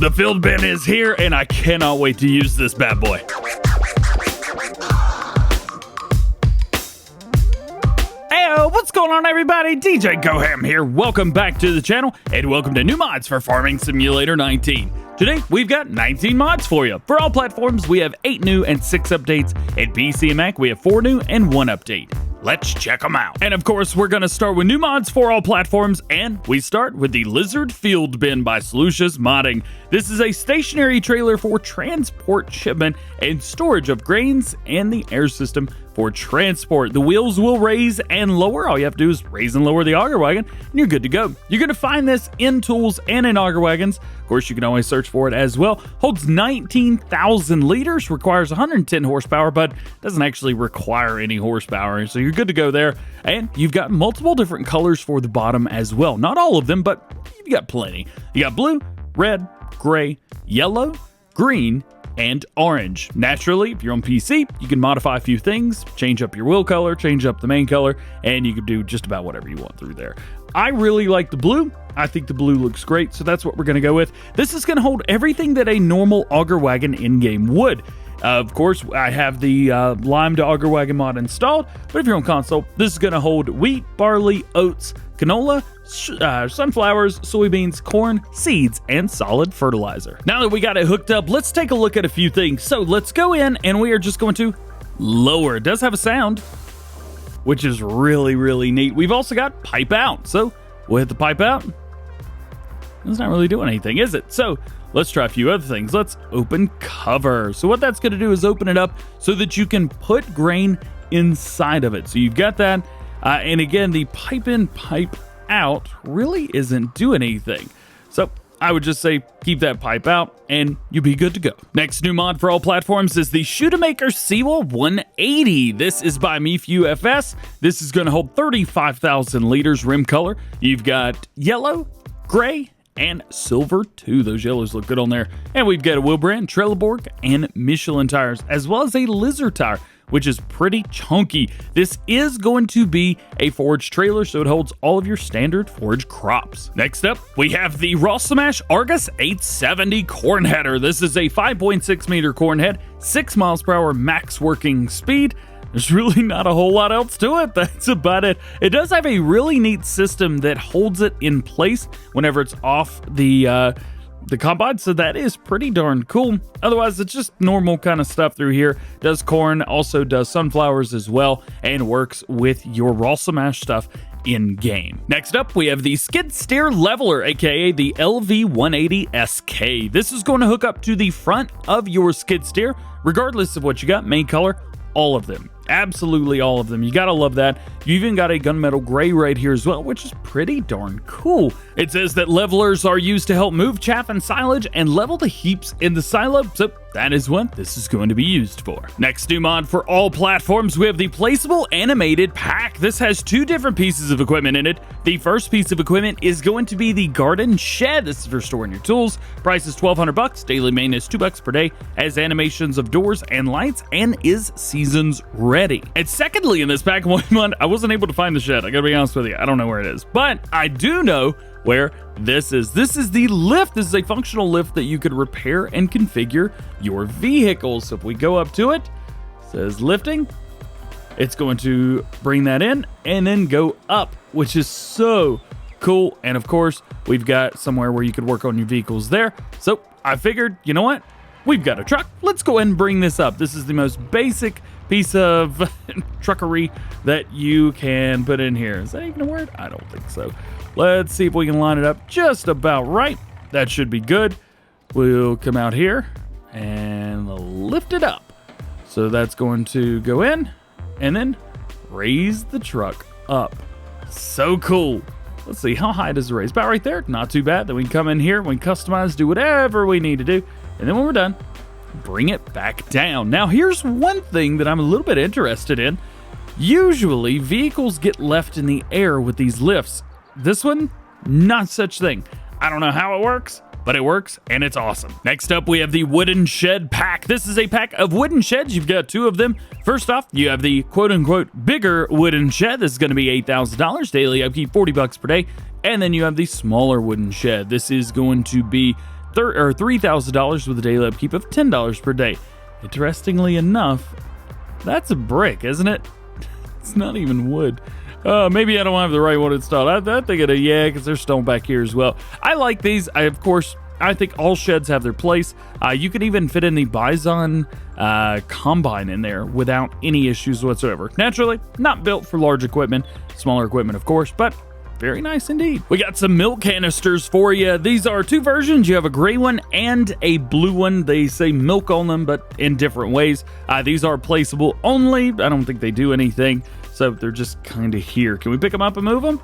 The field bin is here, and I cannot wait to use this bad boy. Heyo, what's going on, everybody? DjGoHam here. Welcome back to the channel, and welcome to new mods for Farming Simulator 19. Today, we've got 19 mods for you. For all platforms, we have 8 new and 6 updates. At PC and Mac, we have 4 new and 1 update. Let's check them out. And of course, we're going to start with new mods for all platforms, and we start with the Lizard Field Bin by Solucious Modding. This is a stationary trailer for transport, shipment, and storage of grains and the air system for transport. The wheels will raise and lower. All you have to do is raise and lower the auger wagon, and you're good to go. You're going to find this in tools and in auger wagons. Of course, you can always search for it as well. Holds 19,000 liters, requires 110 horsepower, but doesn't actually require any horsepower, so you're good to go there. And you've got multiple different colors for the bottom as well. Not all of them, but you got plenty. You got blue, red, gray, yellow, green, and orange. Naturally, if you're on PC, you can modify a few things, change up your wheel color, change up the main color, and you can do just about whatever you want through there. I really like the blue. I think the blue looks great, so that's what we're going to go with. This is going to hold everything that a normal auger wagon in-game would. Of course, I have the Lime to Auger Wagon mod installed, but if you're on console, this is going to hold wheat, barley, oats, canola, sunflowers, soybeans, corn, seeds, and solid fertilizer. Now that we got it hooked up, let's take a look at a few things. So let's go in, and we are just going to lower. It does have a sound, which is really, really neat. We've also got pipe out, so we'll hit the pipe out. It's not really doing anything, is it? So let's try a few other things. Let's open cover. So what that's going to do is open it up so that you can put grain inside of it. So you've got that. And again, the pipe in, pipe out really isn't doing anything. So I would just say keep that pipe out and you'll be good to go. Next new mod for all platforms is the Shootamaker Siwa 180. This is by MeFewFS. This is going to hold 35,000 liters rim color. You've got yellow, gray, and silver too. Those yellows look good on there. And we've got a wheel brand, Trelleborg, and Michelin tires, as well as a Lizard tire, which is pretty chunky. This is going to be a forage trailer, so it holds all of your standard forage crops. Next up, we have the Rossamash Argus 870 corn header. This is a 5.6 meter corn head, 6 miles per hour max working speed. There's really not a whole lot else to it. That's about it. It does have a really neat system that holds it in place whenever it's off the combine, so that is pretty darn cool. Otherwise, it's just normal kind of stuff through here. Does corn, also does sunflowers as well, and works with your Rossamash stuff in game. Next up, we have the Skid Steer Leveler, aka the LV180SK. This is going to hook up to the front of your skid steer, regardless of what you got, main color, all of them. Absolutely all of them. You gotta love that. You even got a gunmetal gray right here as well, which is pretty darn cool. It says that levelers are used to help move chaff and silage and level the heaps in the silo, so that is what this is going to be used for. Next new mod for all platforms, we have the Placeable Animated Pack. This has 2 different pieces of equipment in it. The first piece of equipment is going to be the Garden Shed. This is for storing your tools. Price is $1,200. Daily maintenance $2 per day. Has animations of doors and lights and is seasons ready. And secondly, in this pack, I wasn't able to find the shed. I gotta be honest with you. I don't know where it is, but I do know where this is. This is the lift. This is a functional lift that you could repair and configure your vehicles. So if we go up to it, it says lifting. It's going to bring that in and then go up, which is so cool. And of course, we've got somewhere where you could work on your vehicles there. So I figured, you know what? We've got a truck. Let's go ahead and bring this up. This is the most basic piece of truckery that you can put in here. Is that even a word? I don't think so. Let's see if we can line it up just about right. That should be good. We'll come out here and lift it up. So that's going to go in and then raise the truck up. So cool. Let's see, how high does it raise? About right there. Not too bad. Then we can come in here, we can customize, do whatever we need to do. And then when we're done, bring it back down. Now, here's one thing that I'm a little bit interested in. Usually, vehicles get left in the air with these lifts. This one, not such thing. I don't know how it works, but it works, and it's awesome. Next up, we have the Wooden Shed Pack. This is a pack of wooden sheds. You've got 2 of them. First off, you have the quote-unquote bigger wooden shed. This is going to be $8,000. Daily upkeep, $40 per day. And then you have the smaller wooden shed. This is going to be $3,000 with a daily upkeep of $10 per day. Interestingly enough, that's a brick, isn't it? It's not even wood. Maybe I don't have the right one installed. I think it, yeah, because there's stone back here as well. I like these. I think all sheds have their place. You can even fit in the Bison combine in there without any issues whatsoever. Naturally, not built for large equipment, smaller equipment, of course, but very nice indeed. We got some milk canisters for you. These are two versions. You have a gray one and a blue one. They say milk on them, but in different ways. These are placeable only. I don't think they do anything, so they're just kind of here. Can we pick them up and move them?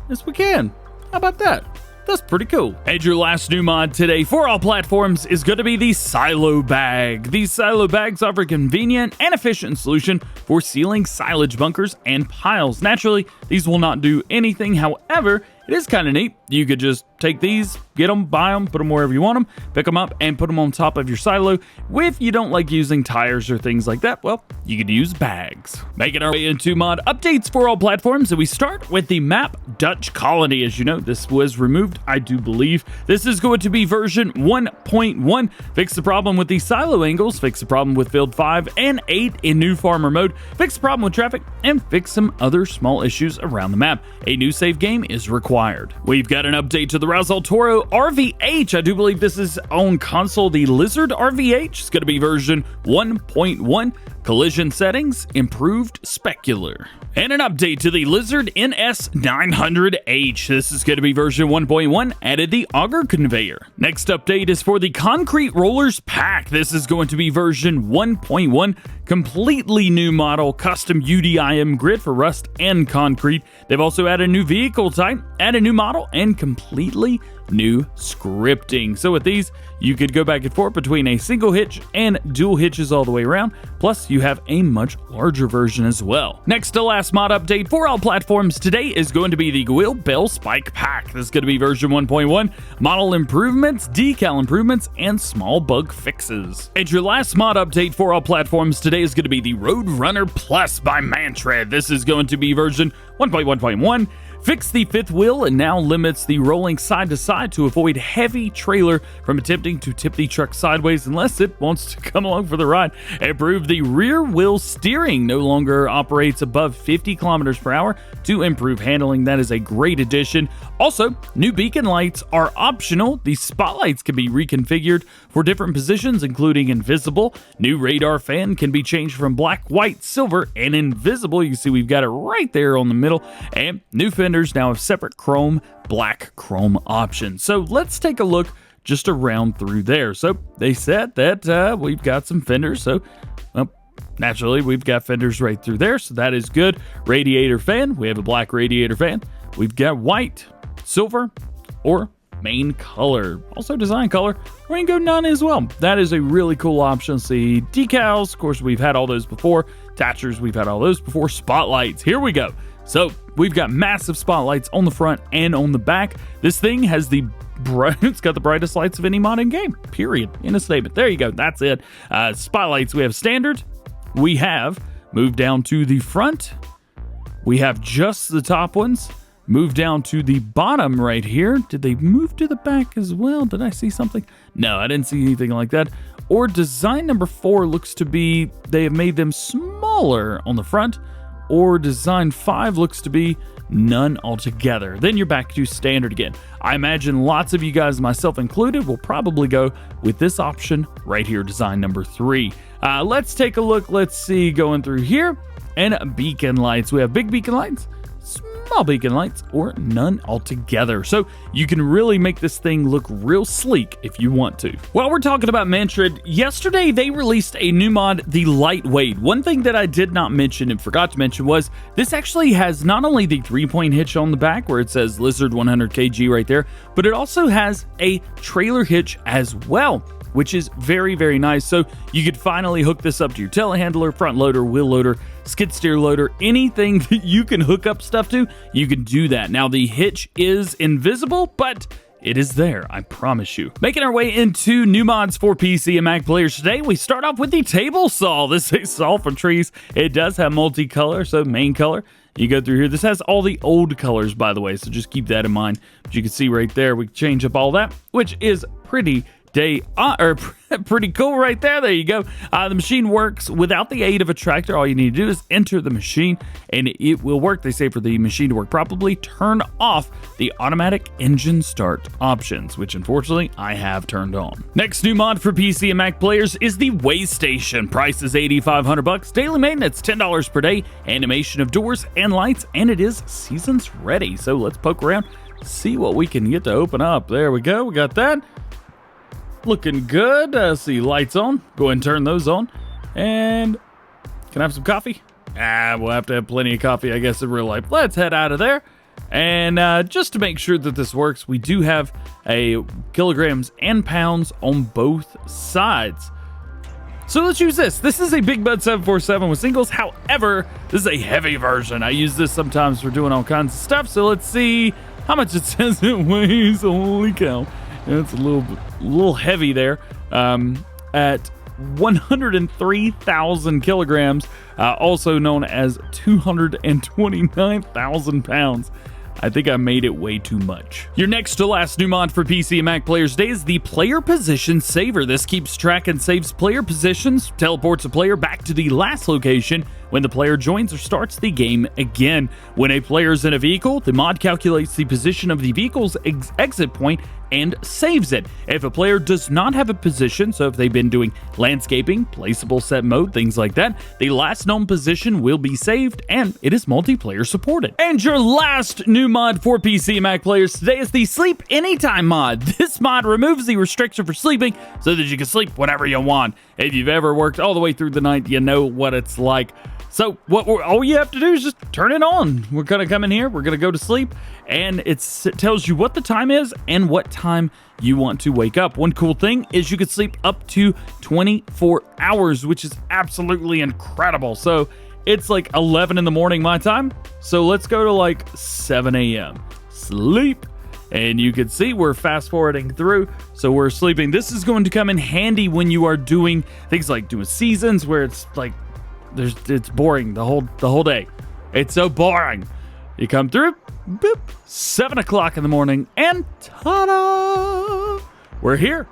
Yes, we can. How about that? That's pretty cool. And your last new mod today for all platforms is going to be the Silobag. These silo bags offer a convenient and efficient solution for sealing silage bunkers and piles. Naturally, these will not do anything. However, it is kind of neat. You could just take these, get them, buy them, put them wherever you want them, pick them up, and put them on top of your silo. If you don't like using tires or things like that, well, you could use bags. Making our way into mod updates for all platforms, and we start with the map Dutchcolony. As you know, this was removed, I do believe. This is going to be version 1.1. Fix the problem with the silo angles, fix the problem with build 5 and 8 in new farmer mode, fix the problem with traffic, and fix some other small issues around the map. A new save game is required. We've got an update to the Toro RVH. I do believe this is on console. The Lizard RVH is going to be version 1.1. Collision settings, improved specular. And an update to the Lizard NS900H. This is going to be version 1.1, added the auger conveyor. Next update is for the Concrete Rollers Pack. This is going to be version 1.1, completely new model, custom UDIM grid for rust and concrete. They've also added a new vehicle type, added a new model, and completely new scripting. So with these, you could go back and forth between a single hitch and dual hitches all the way around. Plus, you have a much larger version as well. Next to last mod update for all platforms today is going to be the Göweil Bale Spike Pack. This is going to be version 1.1. Model improvements, decal improvements, and small bug fixes. And your last mod update for all platforms today is going to be the Roadrunner Plus by Mantred. This is going to be version 1.1.1. Fixed the fifth wheel and now limits the rolling side to side to avoid heavy trailer from attempting to tip the truck sideways unless it wants to come along for the ride. Improved the rear wheel steering, no longer operates above 50 kilometers per hour to improve handling. That is a great addition. Also, new beacon lights are optional. The spotlights can be reconfigured for different positions, including invisible. New radar fan can be changed from black, white, silver, and invisible. You can see we've got it right there on the middle. And new fenders now have separate chrome, black chrome options. So let's take a look just around through there. So they said that we've got some fenders. So naturally, we've got fenders right through there. So that is good. Radiator fan. We have a black radiator fan. We've got white, silver, or main color. Also design color. We're going to go none as well. That is a really cool option. See, decals. Of course, we've had all those before. Attachers, we've had all those before. Spotlights. Here we go. So we've got massive spotlights on the front and on the back. This thing has it's got the brightest lights of any mod in game, period, in a statement. There you go. That's it. Spotlights, we have standard. We have moved down to the front. We have just the top ones. Move down to the bottom right here. Did they move to the back as well? Did I see something? No, I didn't see anything like that. Or design number 4 looks to be, they have made them smaller on the front. Or design 5 looks to be none altogether. Then you're back to standard again. I imagine lots of you guys, myself included, will probably go with this option right here, design number 3. Let's take a look. Let's see, going through here. And beacon lights. We have big beacon lights, small beacon lights, or none altogether. So you can really make this thing look real sleek if you want to. While we're talking about Mantred, yesterday they released a new mod, the Lightweight. One thing that I did not mention and forgot to mention was this actually has not only the 3-point hitch on the back where it says Lizard 100 kg right there, but it also has a trailer hitch as well, which is very, very nice. So you could finally hook this up to your telehandler, front loader, wheel loader, skid steer loader, anything that you can hook up stuff to, you can do that. Now the hitch is invisible, but it is there, I promise you. Making our way into new mods for PC and Mac players today, we start off with the table saw. This is a saw for trees. It does have multicolor, so main color. You go through here. This has all the old colors, by the way, so just keep that in mind. But you can see right there, we change up all that, which is pretty pretty cool right there. There you go. The machine works without the aid of a tractor. All you need to do is enter the machine and it will work. They say for the machine to work properly, turn off the automatic engine start options, which unfortunately I have turned on. Next new mod for PC and Mac players is the Way Station. Price is $8,500. Daily maintenance $10 per day. Animation of doors and lights, and it is seasons ready. So let's poke around, see what we can get to open up. There we go. We got that. Looking good. See lights on. Go ahead and turn those on. And can I have some coffee? We'll have to have plenty of coffee, I guess, in real life. Let's head out of there. And just to make sure that this works, we do have a kilograms and pounds on both sides. So let's use this. This is a Big Bud 747 with singles. However, this is a heavy version. I use this sometimes for doing all kinds of stuff. So let's see how much it says it weighs. Holy cow. It's a little heavy there at 103,000 kilograms, also known as 229,000 pounds. I think I made it way too much. Your next to last new mod for PC and Mac players today is the Player Position Saver. This keeps track and saves player positions, teleports a player back to the last location when the player joins or starts the game again. When a player is in a vehicle, the mod calculates the position of the vehicle's exit point and saves it. If a player does not have a position, so if they've been doing landscaping, placeable set mode, things like that, the last known position will be saved and it is multiplayer supported. And your last new mod for PC and Mac players today is the Sleep Anytime mod. This mod removes the restriction for sleeping so that you can sleep whenever you want. If you've ever worked all the way through the night, you know what it's like. So all you have to do is just turn it on. We're going to come in here, we're going to go to sleep, and it tells you what the time is and what time you want to wake up. One cool thing is you could sleep up to 24 hours, which is absolutely incredible. So it's like 11 in the morning my time. So let's go to like 7 a.m. Sleep. And you can see we're fast forwarding through, so we're sleeping. This is going to come in handy when you are doing things like doing seasons where it's like it's boring the whole day. It's so boring. You come through, boop, 7 o'clock in the morning, and ta-da! We're here.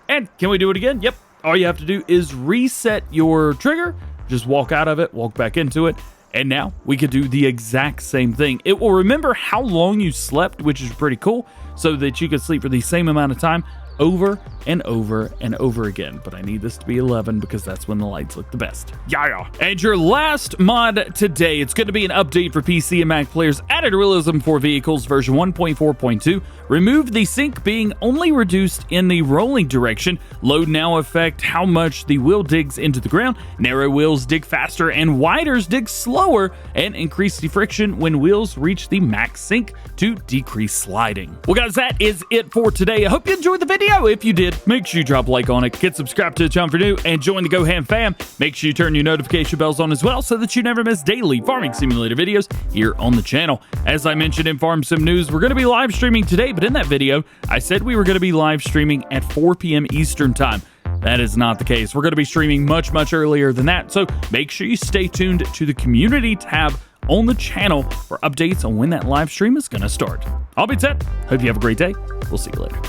And can we do it again? Yep. All you have to do is reset your trigger, just walk out of it, walk back into it, and now we could do the exact same thing. It will remember how long you slept, which is pretty cool, so that you can sleep for the same amount of time over and over and over again. But I need this to be 11 because that's when the lights look the best. Yeah. And your last mod today, it's going to be an update for PC and Mac players. Added Realism for vehicles version 1.4.2. Removed the sink being only reduced in the rolling direction. Load now affect how much the wheel digs into the ground. Narrow wheels dig faster and widers dig slower, and increase the friction when wheels reach the max sink to decrease sliding. Well guys, that is it for today. I hope you enjoyed the video. If you did, make sure you drop a like on it, get subscribed to the channel for new, and join the GoHam fam. Make sure you turn your notification bells on as well so that you never miss daily farming simulator videos here on the channel. As I mentioned in Farm Sim News, we're going to be live streaming today, but in that video, I said we were going to be live streaming at 4 p.m. Eastern time. That is not the case. We're going to be streaming much earlier than that, so make sure you stay tuned to the community tab on the channel for updates on when that live stream is going to start. I'll be Ted. Hope you have a great day. We'll see you later.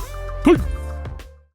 Peace.